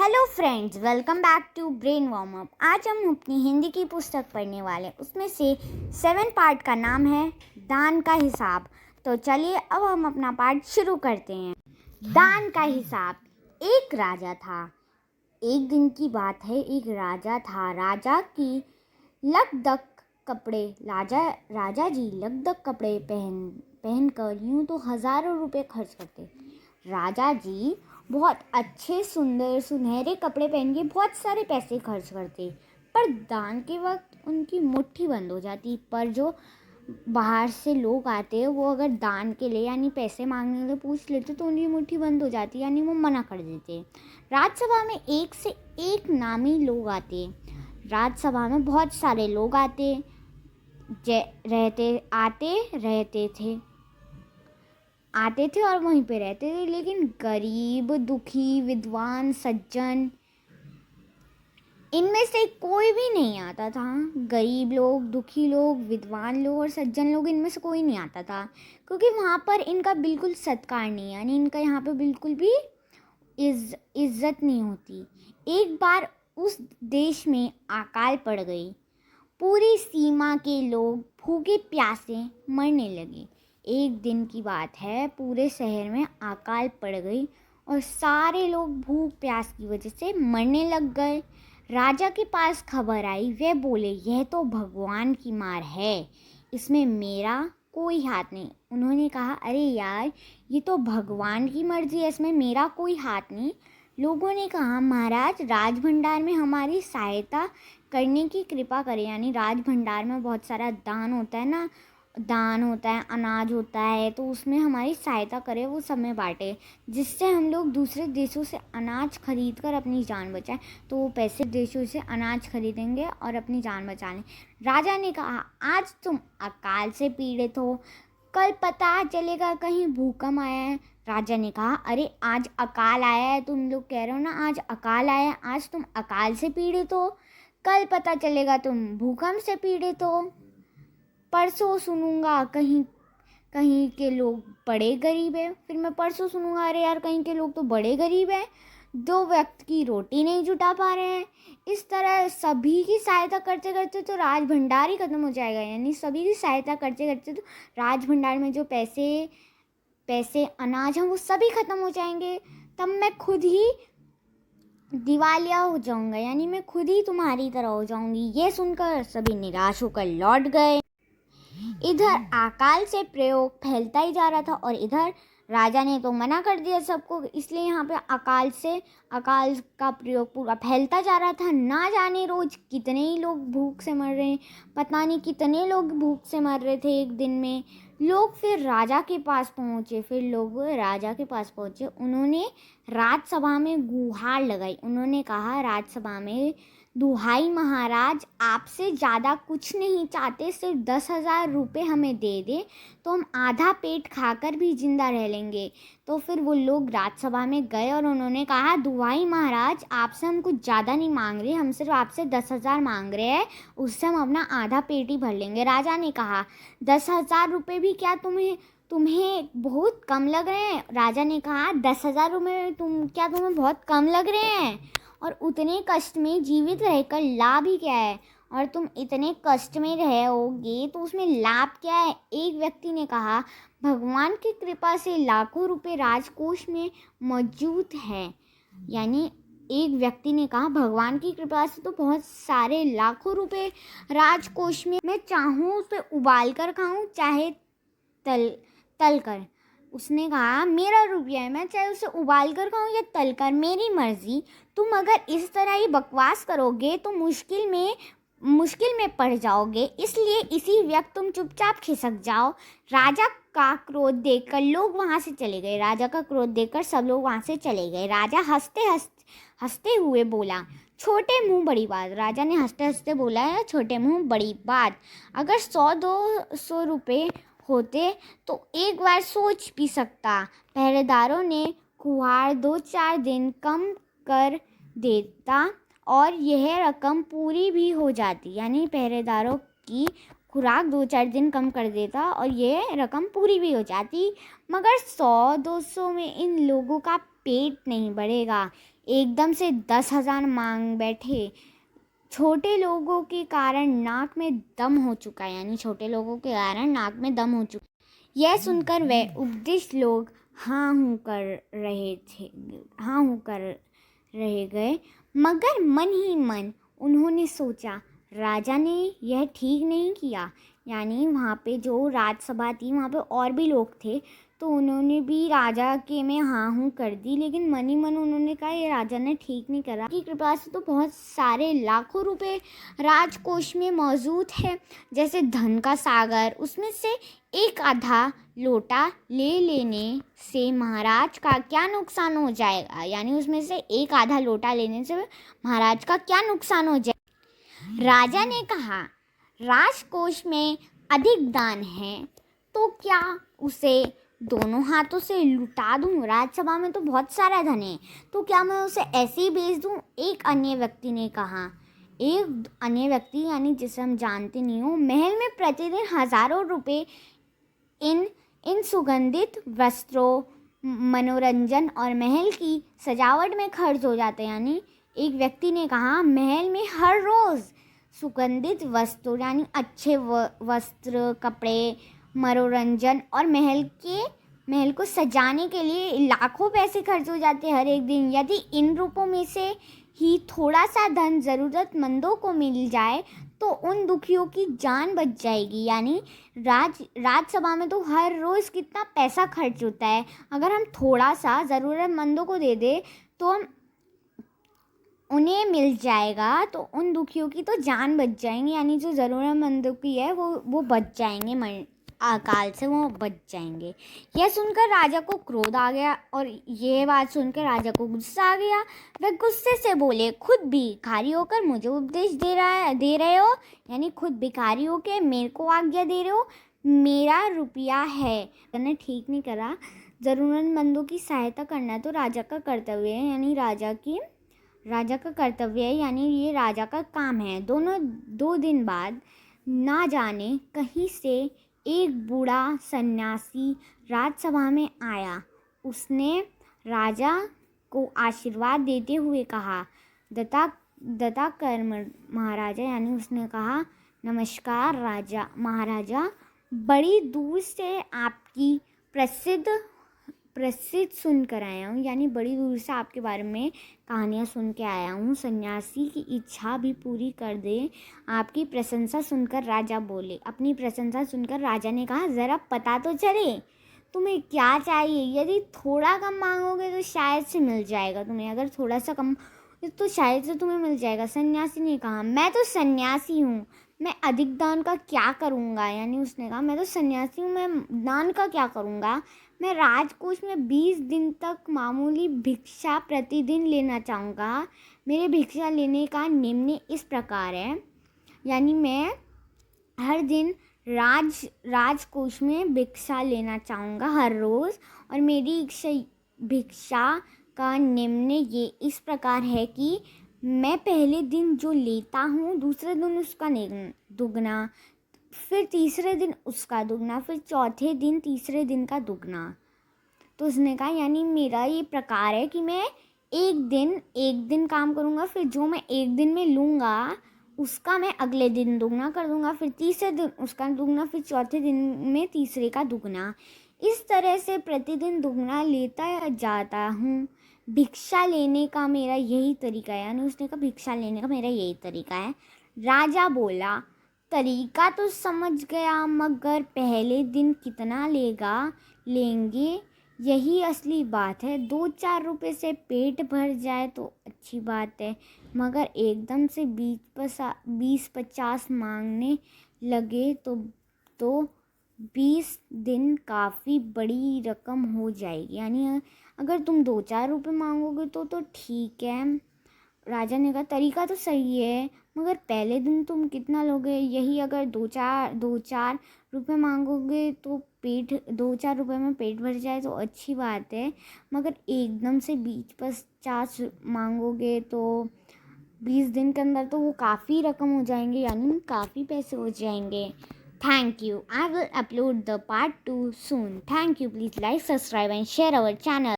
Hello friends, welcome back to brain warm up. आज हम अपनी हिंदी की पुस्तक पढ़ने वाले हैं। उसमें से 7 पार्ट का नाम है दान का हिसाब। तो चलिए अब हम अपना पार्ट शुरू करते हैं। दान का हिसाब। एक राजा था। एक दिन की बात है, एक राजा था। राजा की लकदक कपड़े राजा जी लकदक कपड़े पहनकर यूं तो हज़ारों रुपए खर्च करते। राजा जी बहुत अच्छे सुंदर सुनहरे कपड़े पहन के बहुत सारे पैसे खर्च करते, पर दान के वक्त उनकी मुट्ठी बंद हो जाती। पर जो बाहर से लोग आते वो अगर दान के लिए यानी पैसे मांगने के लिए पूछ लेते तो उनकी मुट्ठी बंद हो जाती, यानी वो मना कर देते। राज्यसभा में एक से एक नामी लोग आते। राज्यसभा में बहुत सारे लोग आते रहते थे और वहीं पे रहते थे, लेकिन गरीब, दुखी, विद्वान, सज्जन, इनमें से कोई भी नहीं आता था। गरीब लोग, दुखी लोग, विद्वान लोग और सज्जन लोग, इनमें से कोई नहीं आता था, क्योंकि वहाँ पर इनका बिल्कुल सत्कार नहीं, यानी इनका यहाँ पे बिल्कुल भी इज्जत नहीं होती। एक बार उस देश में अकाल पड़ गई। पूरी सीमा के लोग भूखे प्यासे मरने लगे। एक दिन की बात है, पूरे शहर में अकाल पड़ गई और सारे लोग भूख प्यास की वजह से मरने लग गए। राजा के पास खबर आई। वे बोले, यह तो भगवान की मार है, इसमें मेरा कोई हाथ नहीं। उन्होंने कहा, अरे यार, ये तो भगवान की मर्जी है, इसमें मेरा कोई हाथ नहीं। लोगों ने कहा, महाराज, राज भंडार में हमारी सहायता करने की कृपा करें। यानी राज भंडार में बहुत सारा दान होता है ना, दान होता है, अनाज होता है, तो उसमें हमारी सहायता करें, वो सब में बांटे, जिससे हम लोग दूसरे देशों से अनाज खरीद कर अपनी जान बचाएं। तो वो पैसे देशों से अनाज खरीदेंगे और अपनी जान बचा लें। राजा ने कहा, आज तुम अकाल से पीड़ित हो, कल पता चलेगा कहीं भूकंप आया है। राजा ने कहा, अरे आज अकाल आया है, तुम लोग कह रहे हो ना आज अकाल आया है, आज तुम अकाल से पीड़ित हो, कल पता चलेगा तुम भूकंप से पीड़ित हो, परसों सुनूंगा कहीं कहीं के लोग बड़े गरीब हैं, फिर मैं परसों सुनूंगा, अरे यार, कहीं के लोग तो बड़े गरीब हैं, 2 वक्त की रोटी नहीं जुटा पा रहे हैं। इस तरह सभी की सहायता करते करते तो राज भंडार ही खत्म हो जाएगा। यानी सभी की सहायता करते करते तो राज भंडार में जो पैसे अनाज हैं वो सभी खत्म हो जाएंगे। तब मैं खुद ही दिवालिया हो जाऊंगा, यानी मैं खुद ही तुम्हारी तरह हो जाऊंगी। ये सुनकर सभी निराश होकर लौट गए। इधर अकाल से प्रयोग फैलता ही जा रहा था और इधर राजा ने तो मना कर दिया सबको, इसलिए यहाँ पे अकाल का प्रयोग पूरा फैलता जा रहा था। ना जाने रोज कितने ही लोग भूख से मर रहे हैं, पता नहीं कितने लोग भूख से मर रहे थे एक दिन में। लोग फिर राजा के पास पहुँचे। उन्होंने राज्यसभा में गुहार लगाई। उन्होंने कहा, राज्यसभा में, दुहाई महाराज, आपसे ज़्यादा कुछ नहीं चाहते, सिर्फ 10,000 रुपये हमें दे दे तो हम आधा पेट खाकर भी जिंदा रह लेंगे। तो फिर वो लोग राज्यसभा में गए और उन्होंने कहा, दुहाई महाराज, आपसे हम कुछ ज़्यादा नहीं मांग रहे, हम सिर्फ आपसे 10,000 मांग रहे हैं, उससे हम अपना आधा पेट ही भर लेंगे। राजा ने कहा, 10,000 रुपये भी क्या तुम्हें बहुत कम लग रहे हैं? राजा ने कहा, 10,000 रुपये तुम्हें बहुत कम लग रहे हैं? और उतने कष्ट में जीवित रहकर लाभ ही क्या है? और तुम इतने कष्ट में रहोगे तो उसमें लाभ क्या है? एक व्यक्ति ने कहा, भगवान की कृपा से लाखों रुपए राजकोष में मौजूद है। यानी एक व्यक्ति ने कहा, भगवान की कृपा से तो बहुत सारे लाखों रुपए राजकोष में, मैं चाहूँ उसे उबाल कर खाऊं चाहे तल कर। उसने कहा, मेरा रुपया है, मैं चाहे उसे उबाल कर खाऊं या तल कर, मेरी मर्जी। तुम अगर इस तरह ही बकवास करोगे तो मुश्किल में पड़ जाओगे, इसलिए इसी वक्त तुम चुपचाप खिसक जाओ। राजा का क्रोध देखकर लोग वहाँ से चले गए। राजा का क्रोध देखकर सब लोग वहाँ से चले गए। राजा हंसते हुए बोला, छोटे मुंह बड़ी बात। राजा ने हंसते हंसते बोला है, छोटे मुंह बड़ी बात। अगर 100-200 रुपये होते तो एक बार सोच भी सकता। पहरेदारों ने कुहार 2-4 दिन कम कर देता और यह रकम पूरी भी हो जाती। यानी पहरेदारों की खुराक 2-4 दिन कम कर देता और ये रकम पूरी भी हो जाती। मगर 100-200 में इन लोगों का पेट नहीं भरेगा। एकदम से 10,000 मांग बैठे। छोटे लोगों के कारण नाक में दम हो चुका, यानी छोटे लोगों के कारण नाक में दम हो चुका। यह सुनकर वह उपदिष्ट लोग हाँ हूँ कर रह गए। मगर मन ही मन उन्होंने सोचा, राजा ने यह ठीक नहीं किया। यानी वहाँ पे जो राजसभा थी वहाँ पे और भी लोग थे, तो उन्होंने भी राजा के में हाँ हूँ कर दी। लेकिन मन ही मन उन्होंने कहा ये राजा ने ठीक नहीं करा। की कृपा से तो बहुत सारे लाखों रुपए राजकोष में मौजूद है, जैसे धन का सागर। उसमें से एक आधा लोटा ले लेने से महाराज का क्या नुकसान हो जाएगा। यानी उसमें से एक आधा लोटा लेने से महाराज का क्या नुकसान हो जाएगा। राजा ने कहा, राजकोष में अधिक दान है तो क्या उसे दोनों हाथों से लुटा दूं। राजसभा में तो बहुत सारा धन है, तो क्या मैं उसे ऐसे ही बेच दूं। एक अन्य व्यक्ति ने कहा। एक अन्य व्यक्ति यानी जिसे हम जानते नहीं हो, महल में प्रतिदिन हजारों रुपए इन सुगंधित वस्त्रों, मनोरंजन और महल की सजावट में खर्च हो जाते हैं। यानी एक व्यक्ति ने कहा, महल में हर रोज़ सुगंधित वस्त्र यानी अच्छे वस्त्र, कपड़े, मनोरंजन और महल को सजाने के लिए लाखों पैसे खर्च हो जाते हैं हर एक दिन। यदि इन रूपों में से ही थोड़ा सा धन ज़रूरतमंदों को मिल जाए तो उन दुखियों की जान बच जाएगी। यानी राजसभा में तो हर रोज़ कितना पैसा खर्च होता है, अगर हम थोड़ा सा ज़रूरतमंदों को दे दें तो हम उन्हें मिल जाएगा, तो उन दुखियों की तो जान बच जाएंगी। यानी जो ज़रूरतमंदों की है वो बच जाएंगे, अकाल से वो बच जाएंगे। यह सुनकर राजा को क्रोध आ गया और यह बात सुनकर राजा को गुस्सा आ गया। वह गुस्से से बोले, खुद भिखारी होकर मुझे उपदेश दे रहे हो। यानी खुद भिखारी होकर मेरे को आज्ञा दे रहे हो। मेरा रुपया है, मैंने ठीक नहीं करा। ज़रूरतमंदों की सहायता करना तो राजा का कर्तव्य है, यानी राजा का कर्तव्य है, यानी ये राजा का काम है। 2 दिन बाद ना जाने कहीं से एक बूढ़ा सन्यासी राजसभा में आया। उसने राजा को आशीर्वाद देते हुए कहा, दत्ता कर महाराजा। यानी उसने कहा, नमस्कार महाराजा, बड़ी दूर से आपकी प्रसिद्ध सुनकर आया हूँ। यानी बड़ी दूर से आपके बारे में कहानियाँ सुन के आया हूँ। सन्यासी की इच्छा भी पूरी कर दे। आपकी प्रशंसा सुनकर राजा बोले। अपनी प्रशंसा सुनकर राजा ने कहा, ज़रा पता तो चले तुम्हें क्या चाहिए। यदि थोड़ा कम मांगोगे तो शायद से मिल जाएगा तुम्हें, अगर थोड़ा सा कम तो शायद से तुम्हें मिल जाएगा। सन्यासी ने कहा, मैं तो सन्यासी हूँ, मैं अधिक दान का क्या करूँगा। यानी उसने कहा, मैं तो सन्यासी हूँ, मैं दान का क्या करूँगा। मैं राजकोष में 20 दिन तक मामूली भिक्षा प्रतिदिन लेना चाहूँगा। मेरे भिक्षा लेने का निम्न इस प्रकार है। यानी मैं हर दिन राजकोष में भिक्षा लेना चाहूँगा हर रोज़, और मेरी भिक्षा का निम्न ये इस प्रकार है कि मैं पहले दिन जो लेता हूँ दूसरे दिन उसका दुगना, फिर तीसरे दिन उसका दुगना, फिर चौथे दिन तीसरे दिन का दुगना। तो उसने कहा, यानी मेरा ये प्रकार है कि मैं एक दिन काम करूँगा, फिर जो मैं एक दिन में लूँगा उसका मैं अगले दिन दुगना कर दूँगा, फिर तीसरे दिन उसका दुगना, फिर चौथे दिन में तीसरे का दुगना। इस तरह से प्रतिदिन दुगना लेता जाता हूँ। भिक्षा लेने का मेरा यही तरीका है। यानी उसने कहा, भिक्षा लेने का मेरा यही तरीका है। राजा बोला, तरीका तो समझ गया, मगर पहले दिन कितना लेंगे यही असली बात है। 2-4 रुपए से पेट भर जाए तो अच्छी बात है, मगर एकदम से 20-50 मांगने लगे तो 20 दिन काफ़ी बड़ी रकम हो जाएगी। यानी अगर तुम 2-4 रुपये मांगोगे तो ठीक है। राजा ने कहा, तरीका तो सही है, मगर पहले दिन तुम कितना लोगे। यही अगर 2-4 रुपये मांगोगे तो 2-4 रुपये में पेट भर जाए तो अच्छी बात है, मगर एकदम से 20-50 मांगोगे तो 20 दिन के अंदर तो वो काफ़ी रकम हो जाएंगे, यानी काफ़ी पैसे हो जाएंगे। Thank you. I will upload the part 2 soon. Thank you. Please like, subscribe and share our channel.